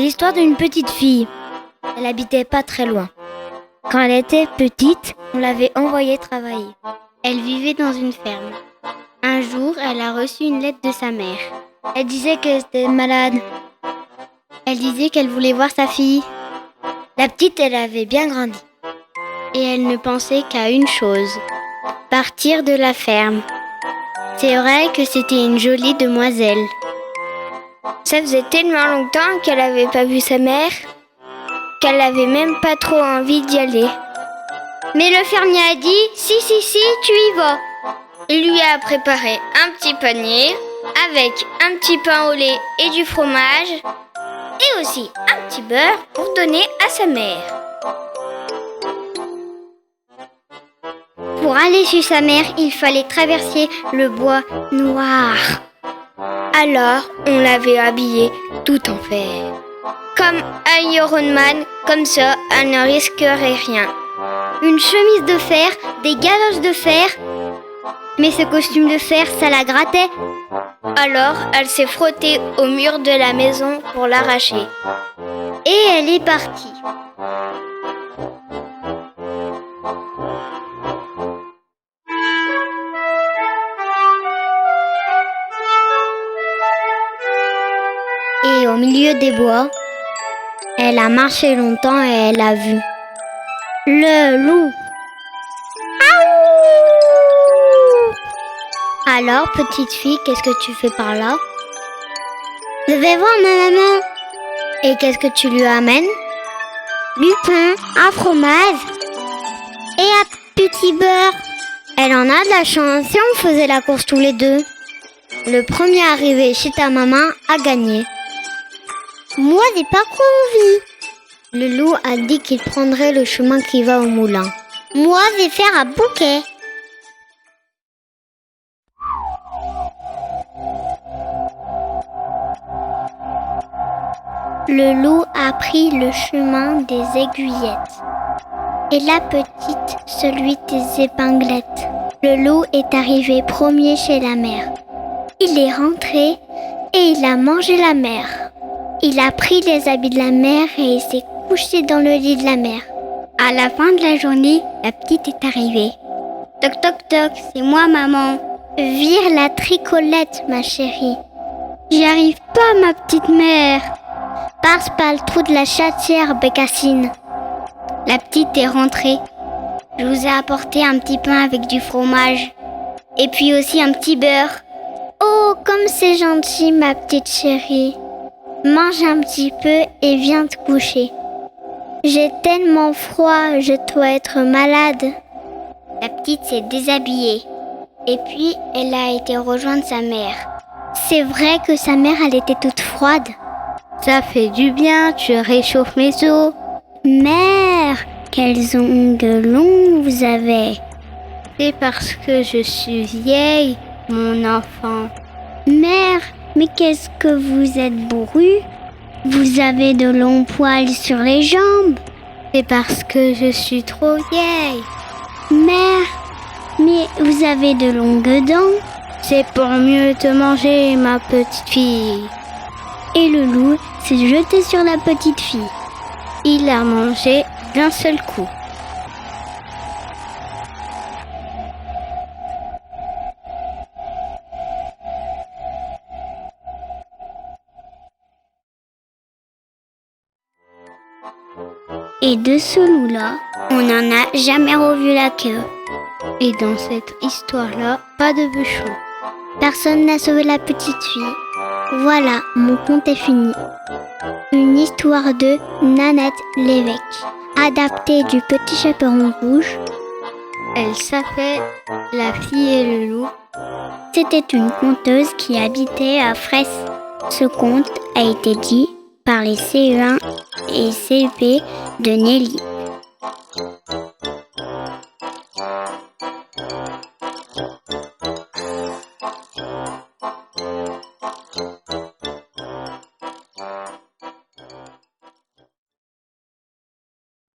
l'histoire d'une petite fille. Elle habitait pas très loin. Quand elle était petite, on l'avait envoyée travailler. Elle vivait dans une ferme. Un jour, elle a reçu une lettre de sa mère. Elle disait qu'elle était malade. Elle disait qu'elle voulait voir sa fille. La petite, elle avait bien grandi. Et elle ne pensait qu'à une chose, partir de la ferme. C'est vrai que c'était une jolie demoiselle. Ça faisait tellement longtemps qu'elle n'avait pas vu sa mère, qu'elle n'avait même pas trop envie d'y aller. Mais le fermier a dit « Si, tu y vas ». Il lui a préparé un petit panier avec un petit pain au lait et du fromage et aussi un petit beurre pour donner à sa mère. Pour aller chez sa mère, il fallait traverser le bois noir. Alors, on l'avait habillée tout en fer. Comme un Iron Man, comme ça, elle ne risquerait rien. Une chemise de fer, des galoches de fer. Mais ce costume de fer, ça la grattait. Alors, elle s'est frottée au mur de la maison pour l'arracher. Et elle est partie. Et au milieu des bois, elle a marché longtemps et elle a vu le loup. Alors, petite fille, qu'est-ce que tu fais par là? Je vais voir ma maman. Et qu'est-ce que tu lui amènes? Du pain, un fromage et un petit beurre. Elle en a de la chance si on faisait la course tous les deux. Le premier arrivé chez ta maman a gagné. Moi, j'ai pas trop envie. Le loup a dit qu'il prendrait le chemin qui va au moulin. Moi, je vais faire un bouquet. Le loup a pris le chemin des aiguillettes et la petite celui des épinglettes. Le loup est arrivé premier chez la mère. Il est rentré et il a mangé la mère. Il a pris les habits de la mère et il s'est couché dans le lit de la mère. À la fin de la journée, la petite est arrivée. Toc toc toc, c'est moi maman. Vire la tricolette ma chérie. J'y arrive pas ma petite mère. Passe par le trou de la chatière, Bécassine. La petite est rentrée. Je vous ai apporté un petit pain avec du fromage. Et puis aussi un petit beurre. Oh, comme c'est gentil, ma petite chérie. Mange un petit peu et viens te coucher. J'ai tellement froid, je dois être malade. La petite s'est déshabillée. Et puis, elle a été rejoindre sa mère. C'est vrai que sa mère, elle était toute froide. Ça fait du bien, tu réchauffes mes os. Mère, quels ongles longs vous avez. C'est parce que je suis vieille, mon enfant. Mère, mais qu'est-ce que vous êtes bourru? Vous avez de longs poils sur les jambes. C'est parce que je suis trop vieille. Mère, mais vous avez de longues dents. C'est pour mieux te manger, ma petite fille. Et le loup s'est jeté sur la petite fille. Il l'a mangé d'un seul coup. Et de ce loup-là, on n'en a jamais revu la queue. Et dans cette histoire-là, pas de bûcheron. Personne n'a sauvé la petite fille. Voilà, mon conte est fini. Une histoire de Nanette l'évêque, adaptée du Petit Chaperon rouge. Elle s'appelle La fille et le loup. C'était une conteuse qui habitait à Fraisse. Ce conte a été dit par les CE1 et CEP de Nelly.